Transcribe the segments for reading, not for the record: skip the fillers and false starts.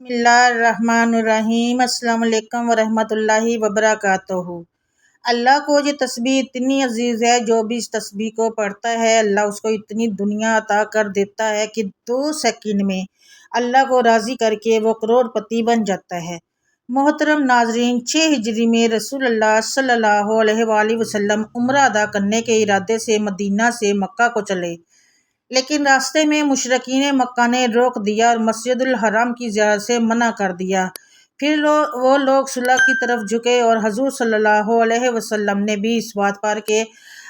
بسم اللہ الرحمن الرحیم۔ السلام علیکم ورحمۃ اللہ وبرکاتہ۔ اللہ کو یہ تسبیح اتنی عزیز ہے، جو بھی اس تسبیح کو پڑھتا ہے اللہ اس کو اتنی دنیا عطا کر دیتا ہے کہ 2 سیکنڈ میں اللہ کو راضی کر کے وہ کروڑ پتی بن جاتا ہے۔ محترم ناظرین، 6 ہجری میں رسول اللہ صلی اللہ علیہ وآلہ وسلم عمرہ ادا کرنے کے ارادے سے مدینہ سے مکہ کو چلے، لیکن راستے میں مشرکین مکہ نے روک دیا اور مسجد الحرام کی زیارت سے منع کر دیا۔ پھر وہ لوگ صلح کی طرف جھکے اور حضور صلی اللہ علیہ وسلم نے بھی اس بات پر کہ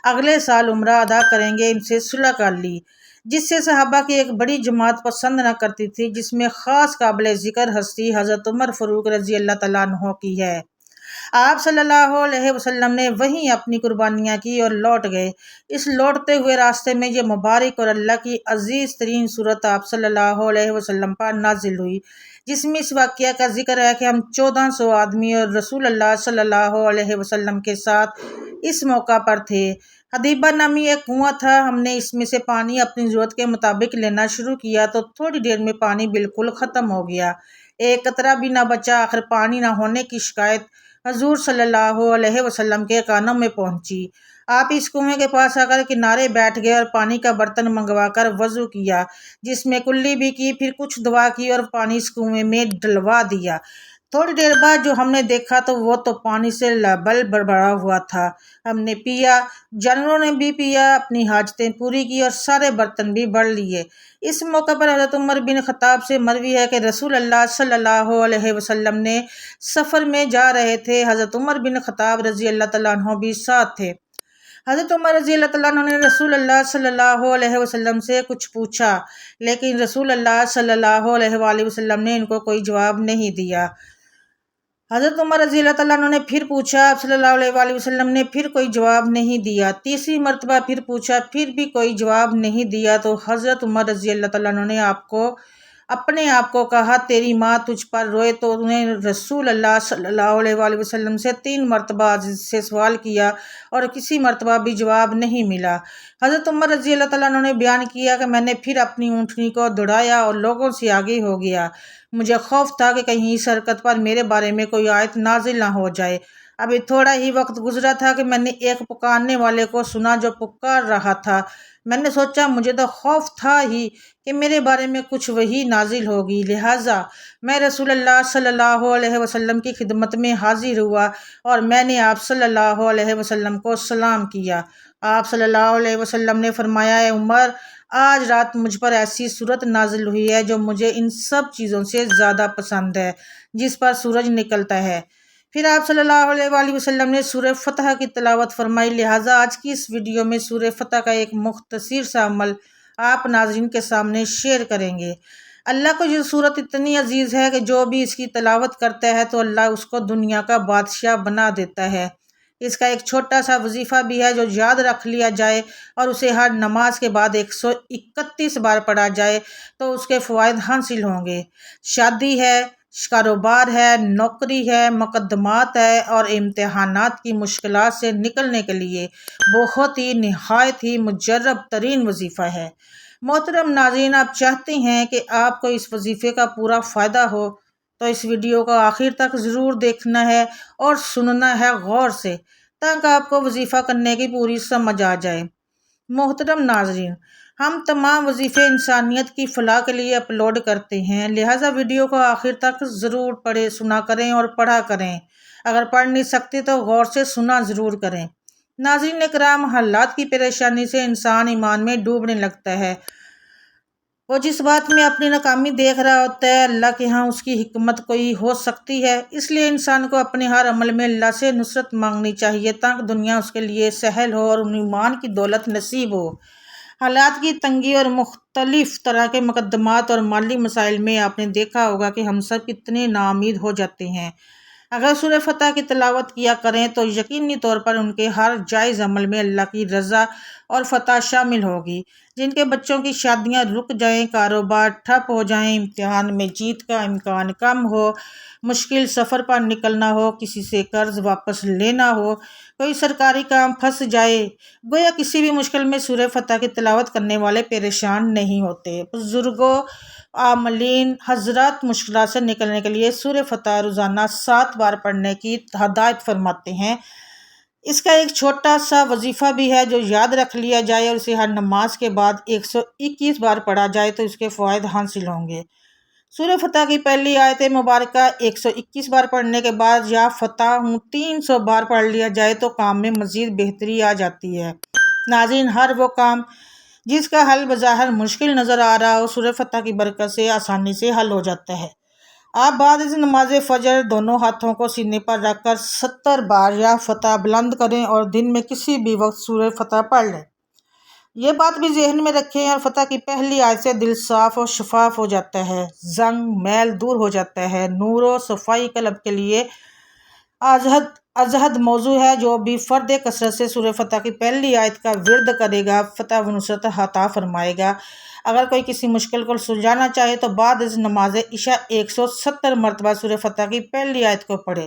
اگلے سال عمرہ ادا کریں گے ان سے صلح کر لی، جس سے صحابہ کی ایک بڑی جماعت پسند نہ کرتی تھی، جس میں خاص قابل ذکر ہستی حضرت عمر فاروق رضی اللہ تعالیٰ عنہ کی ہے۔ آپ صلی اللہ علیہ وسلم نے وہیں اپنی قربانیاں کی اور لوٹ گئے۔ اس لوٹتے ہوئے راستے میں یہ مبارک اور اللہ کی عزیز ترین صورت آپ صلی اللہ علیہ وسلم پر نازل ہوئی، جس میں اس واقعہ کا ذکر ہے کہ ہم 1400 آدمی اور رسول اللہ صلی اللہ علیہ وسلم کے ساتھ اس موقع پر تھے۔ حدیبہ نامی ایک کنواں تھا، ہم نے اس میں سے پانی اپنی ضرورت کے مطابق لینا شروع کیا تو تھوڑی دیر میں پانی بالکل ختم ہو گیا، ایک قطرہ بھی نہ بچا۔ آخر پانی نہ ہونے کی شکایت حضور صلی اللہ علیہ وسلم کے کانوں میں پہنچی۔ آپ اس کنویں کے پاس آ کر کنارے بیٹھ گئے اور پانی کا برتن منگوا کر وضو کیا، جس میں کلی بھی کی، پھر کچھ دعا کی اور پانی اس کنویں میں ڈلوا دیا۔ تھوڑی دیر بعد جو ہم نے دیکھا تو وہ تو پانی سے لبل بھرا ہوا تھا۔ ہم نے پیا، جانوروں نے بھی پیا، اپنی حاجتیں پوری کی اور سارے برتن بھی بھر لیے۔ اس موقع پر حضرت عمر بن خطاب سے مروی ہے کہ رسول اللہ صلی اللہ علیہ وسلم نے سفر میں جا رہے تھے، حضرت عمر بن خطاب رضی اللہ تعالیٰ عنہ بھی ساتھ تھے۔ حضرت عمر رضی اللہ تعالیٰ عنہ نے رسول اللہ صلی اللہ علیہ وسلم سے کچھ پوچھا، لیکن رسول اللہ صلی اللہ علیہ وآلہ وسلم نے ان کو کوئی جواب نہیں دیا۔ حضرت عمر رضی اللہ تعالیٰ عنہ نے پھر پوچھا، آپ صلی اللہ علیہ وآلہ وسلم نے پھر کوئی جواب نہیں دیا۔ تیسری مرتبہ پھر پوچھا، پھر بھی کوئی جواب نہیں دیا تو حضرت عمر رضی اللہ تعالیٰ عنہ نے اپنے آپ کو کہا، تیری ماں تجھ پر روئے۔ تو انہیں رسول اللہ صلی اللہ علیہ وآلہ وسلم سے 3 مرتبہ سے سوال کیا اور کسی مرتبہ بھی جواب نہیں ملا۔ حضرت عمر رضی اللہ تعالیٰ عنہ نے بیان کیا کہ میں نے پھر اپنی اونٹنی کو دوڑایا اور لوگوں سے آگے ہو گیا۔ مجھے خوف تھا کہ کہیں اس حرکت پر میرے بارے میں کوئی آیت نازل نہ ہو جائے۔ ابھی تھوڑا ہی وقت گزرا تھا کہ میں نے ایک پکارنے والے کو سنا جو پکار رہا تھا۔ میں نے سوچا مجھے تو خوف تھا ہی کہ میرے بارے میں کچھ وحی نازل ہوگی، لہٰذا میں رسول اللہ صلی اللہ علیہ وسلم کی خدمت میں حاضر ہوا اور میں نے آپ صلی اللہ علیہ وسلم کو سلام کیا۔ آپ صلی اللہ علیہ وسلم نے فرمایا، اے عمر، آج رات مجھ پر ایسی صورت نازل ہوئی ہے جو مجھے ان سب چیزوں سے زیادہ پسند ہے جس پر سورج نکلتا ہے۔ پھر آپ صلی اللہ علیہ وآلہ وسلم نے سورہ فتح کی تلاوت فرمائی، لہٰذا آج کی اس ویڈیو میں سورہ فتح کا ایک مختصر سا عمل آپ ناظرین کے سامنے شیئر کریں گے۔ اللہ کو یہ سورت اتنی عزیز ہے کہ جو بھی اس کی تلاوت کرتا ہے تو اللہ اس کو دنیا کا بادشاہ بنا دیتا ہے۔ اس کا ایک چھوٹا سا وظیفہ بھی ہے جو یاد رکھ لیا جائے اور اسے ہر نماز کے بعد 131 بار پڑھا جائے تو اس کے فوائد حاصل ہوں گے۔ شادی ہے، کاروبار ہے، نوکری ہے، مقدمات ہے اور امتحانات کی مشکلات سے نکلنے کے لیے بہت ہی نہایت ہی مجرب ترین وظیفہ ہے۔ محترم ناظرین، آپ چاہتے ہیں کہ آپ کو اس وظیفے کا پورا فائدہ ہو تو اس ویڈیو کو آخر تک ضرور دیکھنا ہے اور سننا ہے غور سے، تاکہ آپ کو وظیفہ کرنے کی پوری سمجھ آ جائے۔ محترم ناظرین، ہم تمام وظیفے انسانیت کی فلاح کے لیے اپلوڈ کرتے ہیں، لہٰذا ویڈیو کو آخر تک ضرور سنا کریں اور پڑھا کریں۔ اگر پڑھ نہیں سکتے تو غور سے سنا ضرور کریں۔ ناظرین کرام، حالات کی پریشانی سے انسان ایمان میں ڈوبنے لگتا ہے۔ وہ جس بات میں اپنی ناکامی دیکھ رہا ہوتا ہے، اللہ کے ہاں اس کی حکمت کوئی ہو سکتی ہے۔ اس لیے انسان کو اپنے ہر عمل میں اللہ سے نصرت مانگنی چاہیے تاکہ دنیا اس کے لیے سہل ہو اور ایمان کی دولت نصیب ہو۔ حالات کی تنگی اور مختلف طرح کے مقدمات اور مالی مسائل میں آپ نے دیکھا ہوگا کہ ہم سب کتنے ناامید ہو جاتے ہیں۔ اگر سورہ فتح کی تلاوت کیا کریں تو یقینی طور پر ان کے ہر جائز عمل میں اللہ کی رضا اور فتح شامل ہوگی۔ جن کے بچوں کی شادیاں رک جائیں، کاروبار ٹھپ ہو جائیں، امتحان میں جیت کا امکان کم ہو، مشکل سفر پر نکلنا ہو، کسی سے قرض واپس لینا ہو، کوئی سرکاری کام پھنس جائے، گویا کسی بھی مشکل میں سورہ فتح کی تلاوت کرنے والے پریشان نہیں ہوتے۔ بزرگوں، عاملین حضرات مشکلات سے نکلنے کے لیے سورہ فتح روزانہ 7 بار پڑھنے کی ہدایت فرماتے ہیں۔ اس کا ایک چھوٹا سا وظیفہ بھی ہے جو یاد رکھ لیا جائے اور اسے ہر نماز کے بعد 121 بار پڑھا جائے تو اس کے فوائد حاصل ہوں گے۔ سورہ فتح کی پہلی آیت مبارکہ 121 بار پڑھنے کے بعد یا فتح ہوں 300 بار پڑھ لیا جائے تو کام میں مزید بہتری آ جاتی ہے۔ ناظرین، ہر وہ کام جس کا حل بظاہر مشکل نظر آ رہا ہو، سورہ فتح کی برکت سے آسانی سے حل ہو جاتا ہے۔ آپ بعد از نماز فجر دونوں ہاتھوں کو سینے پر رکھ کر 70 بار یا فتح بلند کریں اور دن میں کسی بھی وقت سورہ فتح پڑھ لیں۔ یہ بات بھی ذہن میں رکھیں اور فتح کی پہلی آیت سے دل صاف اور شفاف ہو جاتا ہے، زنگ میل دور ہو جاتا ہے، نور و صفائی قلب کے لیے ازہد موضوع ہے۔ جو بھی فرد کثرت سے سورہ فتح کی پہلی آیت کا ورد کرے گا، فتح و نصرت عطا فرمائے گا۔ اگر کوئی کسی مشکل کو سلجھانا چاہے تو بعد از نماز عشاء 170 مرتبہ سورہ فتح کی پہلی آیت کو پڑھے۔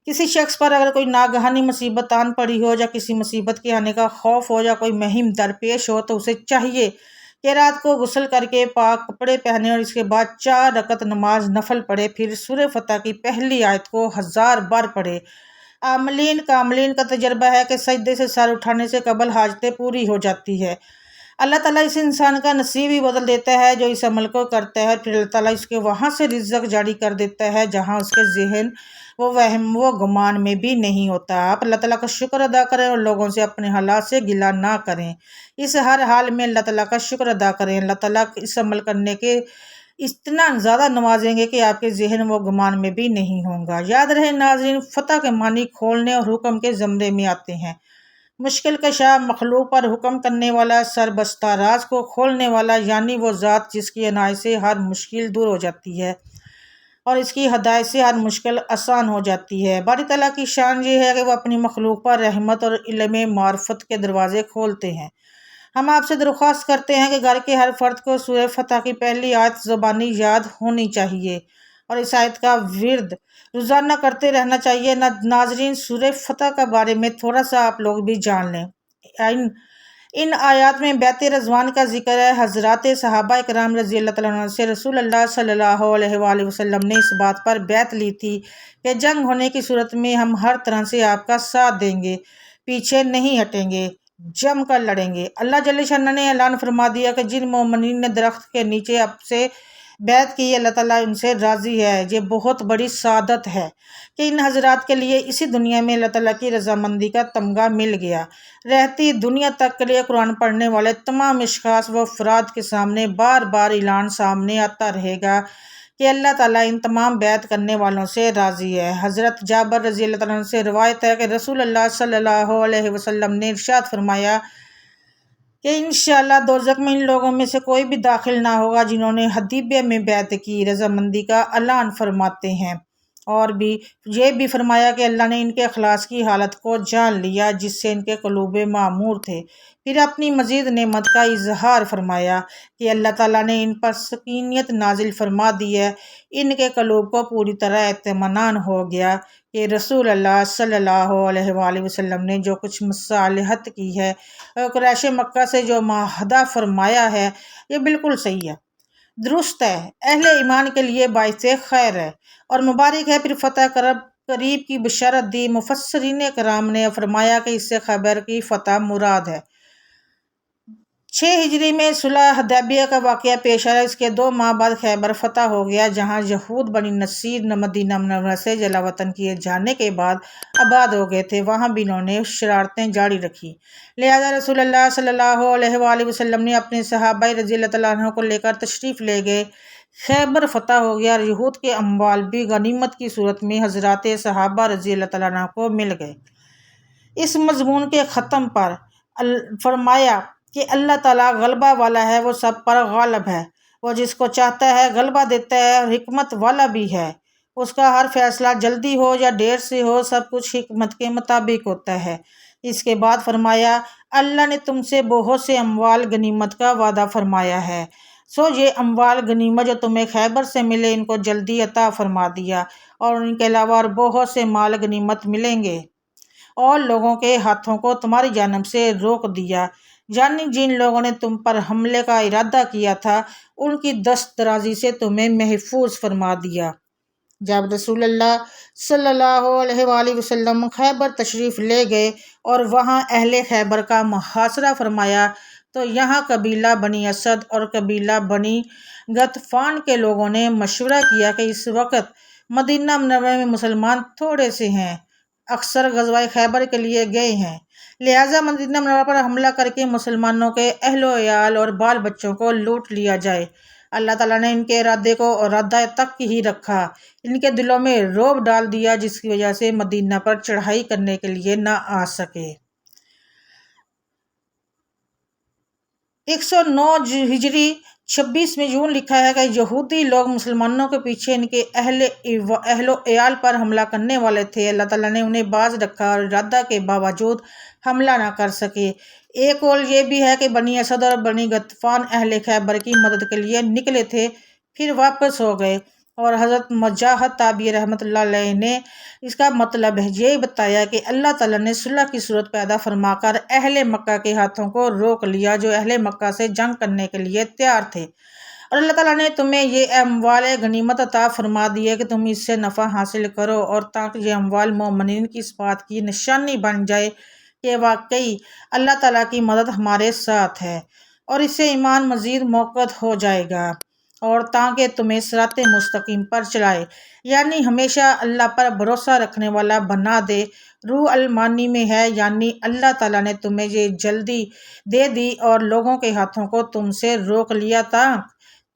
کسی شخص پر اگر کوئی ناگہانی مصیبت آن پڑی ہو یا کسی مصیبت کے آنے کا خوف ہو یا کوئی مہم درپیش ہو تو اسے چاہیے کہ رات کو غسل کر کے پاک کپڑے پہنے اور اس کے بعد 4 رکعت نماز نفل پڑھے، پھر سورہ فتح کی پہلی آیت کو 1000 بار پڑھے۔ عاملین کاملین کا تجربہ ہے کہ سجدے سے سر اٹھانے سے قبل حاجتیں پوری ہو جاتی ہے۔ اللہ تعالیٰ اس انسان کا نصیب ہی بدل دیتا ہے جو اس عمل کو کرتا ہے، اور پھر اللہ تعالیٰ اس کے وہاں سے رزق جاری کر دیتا ہے جہاں اس کے ذہن و وہم و گمان میں بھی نہیں ہوتا۔ آپ اللہ تعالیٰ کا شکر ادا کریں اور لوگوں سے اپنے حالات سے گلہ نہ کریں۔ اس ہر حال میں اللہ تعالیٰ کا شکر ادا کریں۔ اللہ تعالیٰ اس عمل کرنے کے اتنا زیادہ نوازیں گے کہ آپ کے ذہن و گمان میں بھی نہیں ہوں گا۔ یاد رہے ناظرین، فتح کے معنی کھولنے اور حکم کے زمرے میں آتے ہیں۔ مشکل کشا، مخلوق پر حکم کرنے والا، سربستہ راز کو کھولنے والا، یعنی وہ ذات جس کی عنایت سے ہر مشکل دور ہو جاتی ہے اور اس کی ہدایت سے ہر مشکل آسان ہو جاتی ہے۔ باری تعالیٰ کی شان یہ ہے کہ وہ اپنی مخلوق پر رحمت اور علم معرفت کے دروازے کھولتے ہیں۔ ہم آپ سے درخواست کرتے ہیں کہ گھر کے ہر فرد کو سورہ فتح کی پہلی آیت زبانی یاد ہونی چاہیے اور اس آیت کا ورد روزانہ کرتے رہنا چاہیے۔ ناظرین، سورہ فتح کے بارے میں تھوڑا سا آپ لوگ بھی جان لیں۔ ان آیات میں بیعت رضوان کا ذکر ہے۔ حضرات صحابہ کرام رضی اللہ تعالیٰ عنہ سے رسول اللہ صلی اللہ علیہ وآلہ وسلم نے اس بات پر بیعت لی تھی کہ جنگ ہونے کی صورت میں ہم ہر طرح سے آپ کا ساتھ دیں گے، پیچھے نہیں ہٹیں گے، جم کر لڑیں گے۔ اللہ جل شانہ نے اعلان فرما دیا کہ جن مومنین نے درخت کے نیچے اب سے بیعت کی، اللہ تعالیٰ ان سے راضی ہے۔ یہ بہت بڑی سعادت ہے کہ ان حضرات کے لیے اسی دنیا میں اللہ تعالیٰ کی رضامندی کا تمغہ مل گیا۔ رہتی دنیا تک کے لیے قرآن پڑھنے والے تمام اشخاص و افراد کے سامنے بار بار اعلان سامنے آتا رہے گا کہ اللہ تعالیٰ ان تمام بیعت کرنے والوں سے راضی ہے۔ حضرت جابر رضی اللہ تعالیٰ عنہ سے روایت ہے کہ رسول اللہ صلی اللہ علیہ وسلم نے ارشاد فرمایا کہ انشاءاللہ دوزخ میں ان لوگوں میں سے کوئی بھی داخل نہ ہوگا جنہوں نے حدیبیہ میں بیعت کی۔ رضامندی کا اعلان فرماتے ہیں اور بھی یہ بھی فرمایا کہ اللہ نے ان کے اخلاص کی حالت کو جان لیا جس سے ان کے قلوب معمور تھے۔ پھر اپنی مزید نعمت کا اظہار فرمایا کہ اللہ تعالیٰ نے ان پر سکینت نازل فرما دی ہے، ان کے قلوب کو پوری طرح اطمینان ہو گیا کہ رسول اللہ صلی اللہ علیہ وآلہ وسلم نے جو کچھ مصالحت کی ہے، قریش مکہ سے جو معاہدہ فرمایا ہے، یہ بالکل صحیح ہے، درست ہے، اہل ایمان کے لیے باعث خیر ہے اور مبارک ہے۔ پھر فتح قریب کی بشارت دی۔ مفسرین کرام نے فرمایا کہ اس سے خیبر کی فتح مراد ہے۔ 6 ہجری میں صلح حدیبیہ کا واقعہ پیش آیا۔ اس کے 2 ماہ بعد خیبر فتح ہو گیا، جہاں یہود بنی نصیر مدینہ منورہ سے جلا وطن کیے جانے کے بعد آباد ہو گئے تھے، وہاں بھی انہوں نے شرارتیں جاری رکھی۔ لہذا رسول اللہ صلی اللہ علیہ وآلہ وسلم نے اپنے صحابہ رضی اللہ تعالیٰ عنہ کو لے کر تشریف لے گئے۔ خیبر فتح ہو گیا اور یہود کے اموال بھی غنیمت کی صورت میں حضرات صحابہ رضی اللہ تعالیٰ عنہ کو مل گئے۔ اس مضمون کے ختم پر فرمایا کہ اللہ تعالیٰ غلبہ والا ہے، وہ سب پر غالب ہے، وہ جس کو چاہتا ہے غلبہ دیتا ہے اور حکمت والا بھی ہے۔ اس کا ہر فیصلہ جلدی ہو یا دیر سے ہو، سب کچھ حکمت کے مطابق ہوتا ہے۔ اس کے بعد فرمایا اللہ نے تم سے بہت سے اموال غنیمت کا وعدہ فرمایا ہے، سو یہ اموال غنیمت جو تمہیں خیبر سے ملے ان کو جلدی عطا فرما دیا، اور ان کے علاوہ اور بہت سے مال غنیمت ملیں گے، اور لوگوں کے ہاتھوں کو تمہاری جانب سے روک دیا، یعنی جن لوگوں نے تم پر حملے کا ارادہ کیا تھا ان کی دست درازی سے تمہیں محفوظ فرما دیا۔ جب رسول اللہ صلی اللہ علیہ وآلہ وسلم خیبر تشریف لے گئے اور وہاں اہل خیبر کا محاصرہ فرمایا تو یہاں قبیلہ بنی اسد اور قبیلہ بنی غطفان کے لوگوں نے مشورہ کیا کہ اس وقت مدینہ منورہ میں مسلمان تھوڑے سے ہیں، اکثر غزوہ خیبر کے لیے گئے ہیں، لہٰذا مدینہ منورہ پر حملہ کر کے مسلمانوں کے اہل و عیال اور بال بچوں کو لوٹ لیا جائے۔ اللہ تعالیٰ نے ان کے ارادے کو ارادہ تک ہی رکھا، ان کے دلوں میں رعب ڈال دیا جس کی وجہ سے مدینہ پر چڑھائی کرنے کے لیے نہ آ سکے۔ 109 ہجری 26 میں یوں لکھا ہے کہ یہودی لوگ مسلمانوں کے پیچھے ان کے اہل و عیال پر حملہ کرنے والے تھے، اللہ تعالیٰ نے انہیں باز رکھا اور ارادہ کے باوجود حملہ نہ کر سکے۔ ایک قول یہ بھی ہے کہ بنی اسد اور بنی غطفان اہل خیبر کی مدد کے لیے نکلے تھے پھر واپس ہو گئے، اور حضرت مجاہد تابعی رحمۃ اللہ علیہ نے اس کا مطلب یہ بتایا کہ اللہ تعالیٰ نے صلح کی صورت پیدا فرما کر اہل مکہ کے ہاتھوں کو روک لیا جو اہل مکہ سے جنگ کرنے کے لیے تیار تھے، اور اللہ تعالیٰ نے تمہیں یہ اموال غنیمت عطا فرما دی ہے کہ تم اس سے نفع حاصل کرو، اور تاکہ یہ اموال مومنین کی اس بات کی نشانی بن جائے کہ واقعی اللہ تعالیٰ کی مدد ہمارے ساتھ ہے، اور اس سے ایمان مزید موقت ہو جائے گا، اور تاکہ تمہیں صراط مستقیم پر چلائے، یعنی ہمیشہ اللہ پر بھروسہ رکھنے والا بنا دے۔ روح المانی میں ہے، یعنی اللہ تعالیٰ نے تمہیں یہ جلدی دے دی اور لوگوں کے ہاتھوں کو تم سے روک لیا تھا،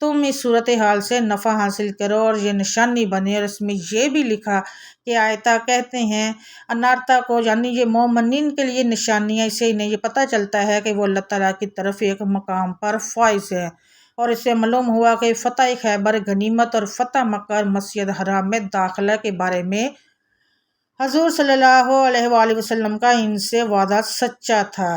تم اس صورتحال سے نفع حاصل کرو اور یہ نشانی بنے۔ اور اس میں یہ بھی لکھا کہ آیتہ کہتے ہیں انارتا کو، یعنی یہ مومنین کے لیے نشانی ہے، اسے انہیں یہ پتہ چلتا ہے کہ وہ اللہ تعالیٰ کی طرف ایک مقام پر فائز ہے، اور اس سے معلوم ہوا کہ فتح خیبر غنیمت اور فتح مکہ اور مسجد حرام میں داخلہ کے بارے میں حضور صلی اللہ علیہ وآلہ وسلم کا ان سے وعدہ سچا تھا،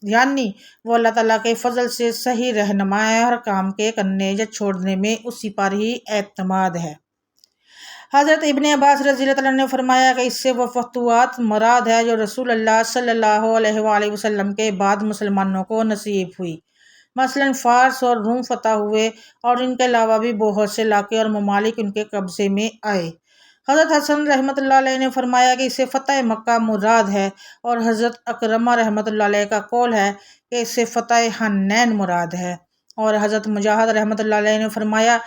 یعنی وہ اللہ تعالیٰ کے فضل سے صحیح رہنما ہے، ہر کام کے کرنے یا چھوڑنے میں اسی پر ہی اعتماد ہے۔ حضرت ابن عباس رضی اللہ عنہ نے فرمایا کہ اس سے وہ فتوحات مراد ہے جو رسول اللہ صلی اللہ علیہ وآلہ وسلم کے بعد مسلمانوں کو نصیب ہوئی، مثلا فارس اور روم فتح ہوئے، اور ان کے علاوہ بھی بہت سے علاقے اور ممالک ان کے قبضے میں آئے۔ حضرت حسن رحمۃ اللہ علیہ نے فرمایا کہ اس سے فتح مکہ مراد ہے، اور حضرت اکرمہ رحمۃ اللہ علیہ کا قول ہے کہ اس سے فتح حنین مراد ہے، اور حضرت مجاہد رحمۃ اللہ علیہ نے فرمایا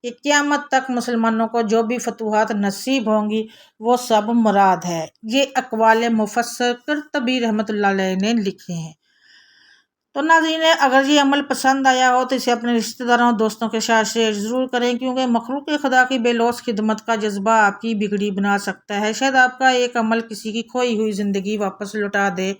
کہ قیامت تک مسلمانوں کو جو بھی فتوحات نصیب ہوں گی وہ سب مراد ہے۔ یہ اقوال مفسر قرطبی رحمۃ اللہ علیہ نے لکھے ہیں۔ تو ناظرین، اگر یہ عمل پسند آیا ہو تو اسے اپنے رشتہ داروں اور دوستوں کے ساتھ شیئر ضرور کریں، کیونکہ مخلوق خدا کی بے لوث خدمت کا جذبہ آپ کی بگڑی بنا سکتا ہے۔ شاید آپ کا ایک عمل کسی کی کھوئی ہوئی زندگی واپس لوٹا دے،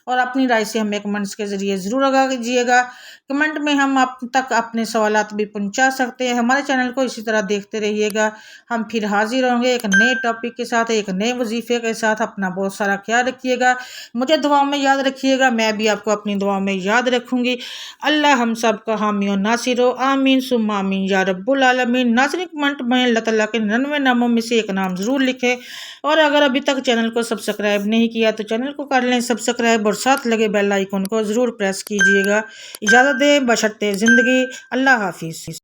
اور اپنی رائے سے ہمیں کمنٹس کے ذریعے ضرور آگاہ کیجیے گا۔ کمنٹ میں ہم آپ تک اپنے سوالات بھی پہنچا سکتے ہیں۔ ہمارے چینل کو اسی طرح دیکھتے رہیے گا۔ ہم پھر حاضر ہوں گے ایک نئے ٹاپک کے ساتھ، ایک نئے وظیفے کے ساتھ۔ اپنا بہت سارا خیال رکھیے گا، مجھے دعاؤں میں یاد رکھیے گا، میں بھی آپ کو اپنی دعاؤں میں یاد رکھوں گی۔ اللہ ہم سب کا حامی و ناصر ہو، آمین ثم آمین یا رب العالمین۔ ناظرین، کمنٹ میں اللہ تعالیٰ کے 99 ناموں میں سے ایک نام ضرور لکھیں، اور اگر ابھی تک چینل کو سبسکرائب نہیں کیا تو چینل کو کر لیں سبسکرائب، اور ساتھ لگے بیل آئیکن کو ضرور پریس کیجیے گا۔ اجازت دیں بشرطِ زندگی، اللہ حافظ۔